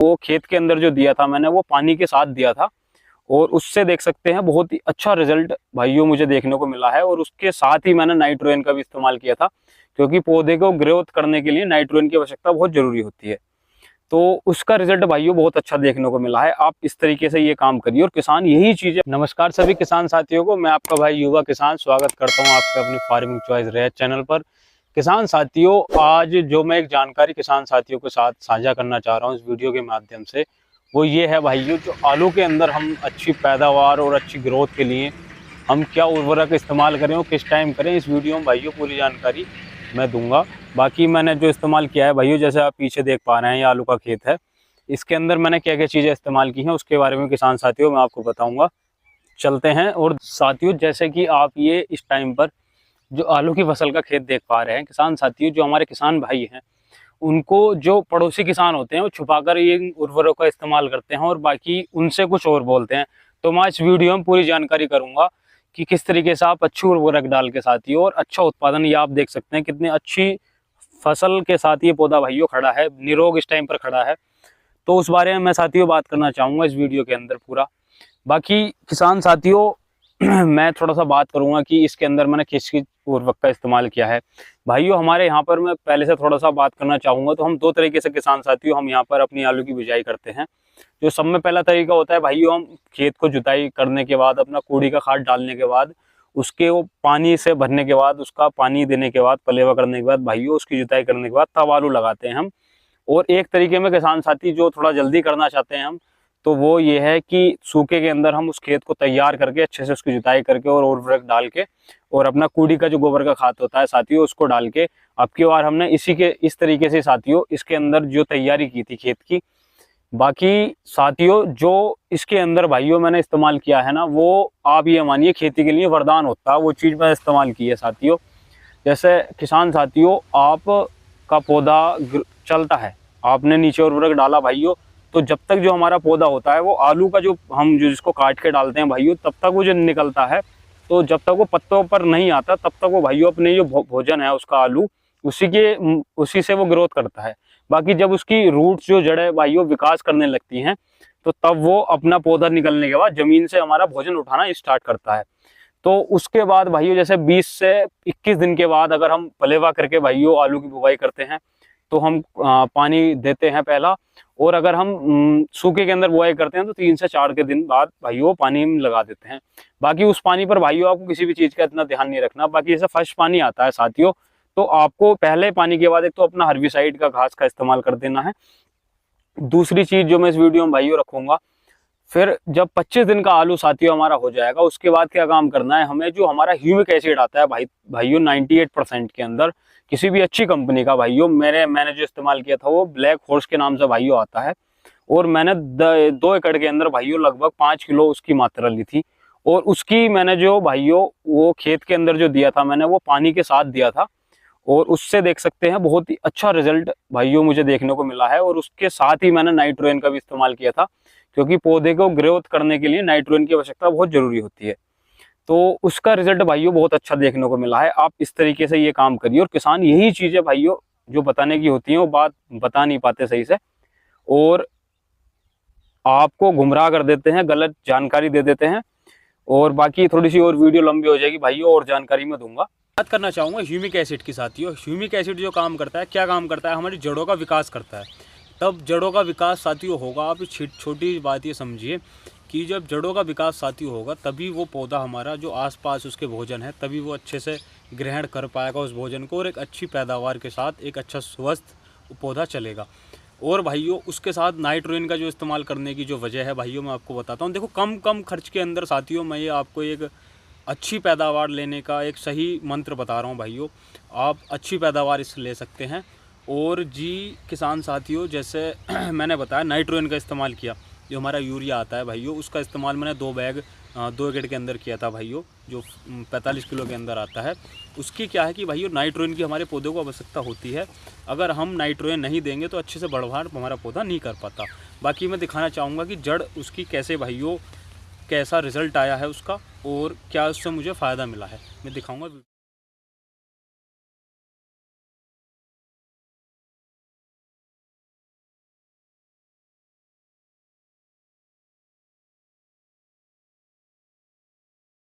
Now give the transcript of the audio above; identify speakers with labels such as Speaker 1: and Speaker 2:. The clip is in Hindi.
Speaker 1: वो खेत के अंदर जो दिया था मैंने वो पानी के साथ दिया था, और उससे देख सकते हैं बहुत ही अच्छा रिजल्ट भाइयों मुझे देखने को मिला है। और उसके साथ ही मैंने नाइट्रोजन का भी इस्तेमाल किया था, क्योंकि पौधे को ग्रोथ करने के लिए नाइट्रोजन की आवश्यकता बहुत जरूरी होती है। तो उसका रिजल्ट भाइयों बहुत अच्छा देखने को मिला है। आप इस तरीके से ये काम करिए और किसान यही चीजें। नमस्कार सभी किसान साथियों को, मैं आपका भाई युवा किसान स्वागत करता हूं आपके अपने फार्मिंग चॉइस रैयत चैनल पर। किसान साथियों, आज जो मैं एक जानकारी किसान साथियों के साथ साझा करना चाह रहा हूं इस वीडियो के माध्यम से, वो ये है भाइयों, जो आलू के अंदर हम अच्छी पैदावार और अच्छी ग्रोथ के लिए हम क्या उर्वरक इस्तेमाल करें और किस टाइम करें, इस वीडियो में भाइयों पूरी जानकारी मैं दूंगा। बाकी मैंने जो इस्तेमाल किया है भाइयों, जैसे आप पीछे देख पा रहे हैं ये आलू का खेत है, इसके अंदर मैंने क्या क्या चीज़ें इस्तेमाल की हैं उसके बारे में किसान साथियों मैं आपको बताऊंगा। चलते हैं। और साथियों, जैसे कि आप ये इस टाइम पर जो आलू की फसल का खेत देख पा रहे हैं, किसान साथियों जो हमारे किसान भाई हैं उनको जो पड़ोसी किसान होते हैं वो छुपाकर ये उर्वरकों का इस्तेमाल करते हैं और बाकी उनसे कुछ और बोलते हैं। तो मैं इस वीडियो में पूरी जानकारी करूंगा कि किस तरीके से आप अच्छी उर्वरक डाल के साथियों और अच्छा उत्पादन, ये आप देख सकते हैं कितनी अच्छी फसल के साथ ये पौधा भाइयों खड़ा है, निरोग इस टाइम पर खड़ा है। तो उस बारे में मैं साथियों बात करना चाहूँगा इस वीडियो के अंदर पूरा। बाकी किसान साथियों मैं थोड़ा सा बात करूंगा कि इसके अंदर मैंने किस किस उर्वरक का इस्तेमाल किया है। भाइयों हमारे यहाँ पर मैं पहले से थोड़ा सा बात करना चाहूँगा, तो हम दो तरीके से किसान साथियों हम यहाँ पर अपनी आलू की बिजाई करते हैं। जो सब में पहला तरीका होता है भाइयों, हम खेत को जुताई करने के बाद अपना कूड़ी का खाद डालने के बाद उसके वो पानी से भरने के बाद उसका पानी देने के बाद पलेवा करने के बाद भाइयों उसकी जुताई करने के बाद तब आलू लगाते हैं हम। और एक तरीके में किसान साथी जो थोड़ा जल्दी करना चाहते हैं हम, तो वो ये है कि सूखे के अंदर हम उस खेत को तैयार करके अच्छे से उसकी जुताई करके और उर्वरक डाल के और अपना कूड़ी का जो गोबर का खाद होता है साथियों उसको डाल के, अब की बार हमने इस तरीके से साथियों इसके अंदर जो तैयारी की थी खेत की। बाकी साथियों जो इसके अंदर भाइयों मैंने इस्तेमाल किया है ना, वो आप ये मानिए खेती के लिए वरदान होता है, वो चीज़ मैंने इस्तेमाल की है साथियों। जैसे किसान साथियों आप का पौधा चलता है, आपने नीचे उर्वरक डाला भाइयों, तो जब तक जो हमारा पौधा होता है वो आलू का जो हम जो जिसको काट के डालते हैं भाइयों, तब तक वो जो निकलता है, तो जब तक वो पत्तों पर नहीं आता तब तक वो भाइयों अपने जो भोजन है उसका आलू उसी से वो ग्रोथ करता है। बाकी जब उसकी रूट्स जो जड़ें भाइयों विकास करने लगती हैं, तो तब वो अपना पौधा निकलने के बाद जमीन से हमारा भोजन उठाना स्टार्ट करता है। तो उसके बाद भाइयों जैसे 20 से 21 दिन के बाद अगर हम पलेवा करके भाइयों आलू की बुवाई करते हैं, तो हम पानी देते हैं पहला। और अगर हम सूखे के अंदर बुआई करते हैं तो 3 से 4 के दिन बाद भाइयों पानी हम लगा देते हैं। बाकी उस पानी पर भाइयों आपको किसी भी चीज़ का इतना ध्यान नहीं रखना। बाकी जैसे फर्स्ट पानी आता है साथियों, तो आपको पहले पानी के बाद एक तो अपना हर्बिसाइड का घास का इस्तेमाल कर देना है। दूसरी चीज़ जो मैं इस वीडियो में भाइयों रखूँगा, फिर जब 25 दिन का आलू साथियों हमारा हो जाएगा उसके बाद क्या काम करना है हमें, जो हमारा ह्यूमिक एसिड आता है भाइयों 98% के अंदर किसी भी अच्छी कंपनी का भाइयों, मैंने जो इस्तेमाल किया था वो ब्लैक हॉर्स के नाम से भाइयों आता है। और मैंने 2 एकड़ के अंदर भाइयों लगभग 5 किलो उसकी मात्रा ली थी। और उसकी मैंने जो भाइयों वो खेत के अंदर जो दिया था मैंने वो पानी के साथ दिया था, और उससे देख सकते हैं बहुत ही अच्छा रिजल्ट भाइयों मुझे देखने को मिला है। और उसके साथ ही मैंने नाइट्रोजन का भी इस्तेमाल किया था, क्योंकि पौधे को ग्रोथ करने के लिए नाइट्रोजन की आवश्यकता बहुत जरूरी होती है। तो उसका रिजल्ट भाइयों बहुत अच्छा देखने को मिला है। आप इस तरीके से ये काम करिए, और किसान यही चीज़ें भाइयों जो बताने की होती हैं वो बात बता नहीं पाते सही से, और आपको गुमराह कर देते हैं, गलत जानकारी दे देते हैं। और बाकी थोड़ी सी और वीडियो लंबी हो जाएगी भाइयों, और जानकारी मैं दूंगा। बात करना चाहूँगा ह्यूमिक एसिड की साथियों। ह्यूमिक एसिड जो काम करता है, क्या काम करता है, हमारी जड़ों का विकास करता है। तब जड़ों का विकास साथियों होगा, आप छोटी बात ये समझिए कि जब जड़ों का विकास साथियों होगा तभी वो पौधा हमारा जो आसपास उसके भोजन है तभी वो अच्छे से ग्रहण कर पाएगा उस भोजन को, और एक अच्छी पैदावार के साथ एक अच्छा स्वस्थ पौधा चलेगा। और भाइयों उसके साथ नाइट्रोजन का जो इस्तेमाल करने की जो वजह है भाइयों मैं आपको बताता हूँ। देखो कम खर्च के अंदर साथियों मैं ये आपको एक अच्छी पैदावार लेने का एक सही मंत्र बता रहा हूँ भाइयों। आप अच्छी पैदावार इससे ले सकते हैं। और जी किसान साथियों, जैसे मैंने बताया नाइट्रोजन का इस्तेमाल किया, जो हमारा यूरिया आता है भाइयों उसका इस्तेमाल मैंने 2 बैग 2 एकड़ के अंदर किया था भाइयों, जो 45 किलो के अंदर आता है। उसकी क्या है कि भाइयों नाइट्रोजन की हमारे पौधों को आवश्यकता होती है। अगर हम नाइट्रोजन नहीं देंगे तो अच्छे से बढ़वार हमारा पौधा नहीं कर पाता। बाकी मैं दिखाना चाहूँगा कि जड़ उसकी कैसे भाइयों कैसा रिज़ल्ट आया है उसका, और क्या उससे मुझे फ़ायदा मिला है, मैं दिखाऊँगा।